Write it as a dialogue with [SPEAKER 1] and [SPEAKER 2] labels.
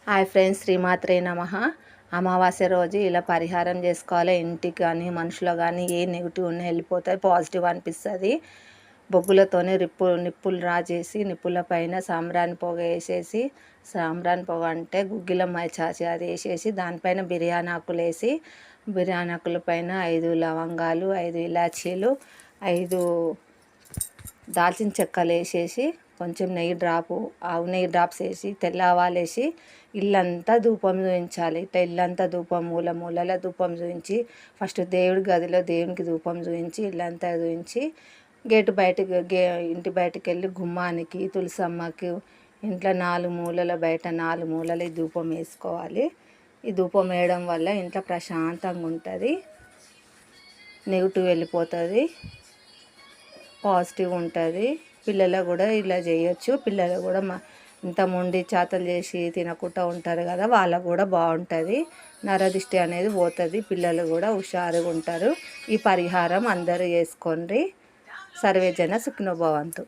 [SPEAKER 1] Hi friends, శ్రీమాత్రే నమః. అమావాస్య రోజు ఇలా పరిహారం చేసుకోవాలి. ఇంటికి కానీ మనుషులు కానీ ఏ నెగిటివ్ ఉన్నా వెళ్ళిపోతాయి, పాజిటివ్ అనిపిస్తుంది. బొగ్గులతోనే నిప్పులు రాజేసి నిప్పుల పైన సాంబ్రాణి పొగ వేసేసి, సాంబ్రాణి పొగ అంటే గుగ్గిలం మైచాచి అది వేసేసి దానిపైన బిర్యానీ ఆకులు వేసి, బిర్యానీ ఆకుల పైన 5 లవంగాలు, 5 ఇలాచీలు, 5 దాల్చిన చెక్కలు వేసేసి, కొంచెం ఆవు నెయ్యి డ్రాప్స్ వేసి, తెల్ల ఆవాలు వేసి ఇల్లంతా ధూపం చూపించాలి. ఇట్లా ఇల్లంతా ధూపం మూల ధూపం చూపించి, ఫస్ట్ దేవుడి గదిలో దేవునికి ధూపం చూపించి, ఇల్లంతా చూపించి ఇంటి బయటకు వెళ్ళి గుమ్మానికి, తులసమ్మకి ఇంట్లో 4 మూలల బయట 4 మూలలు ఈ ధూపం వేసుకోవాలి. ఈ ధూపం వేయడం వల్ల ఇంట్లో ప్రశాంతంగా ఉంటుంది, నెగిటివ్ వెళ్ళిపోతుంది, పాజిటివ్ ఉంటుంది. పిల్లలు కూడా ఇలా చేయొచ్చు. పిల్లలు కూడా ఇంత మొండి చేతలు చేసి తినకుండా ఉంటారు కదా, వాళ్ళకు కూడా బాగుంటుంది. నరదిష్టి అనేది పోతుంది, పిల్లలు కూడా హుషారుగా ఉంటారు. ఈ పరిహారం అందరూ చేసుకోండి. సర్వేజన సుఖినో భవంతు.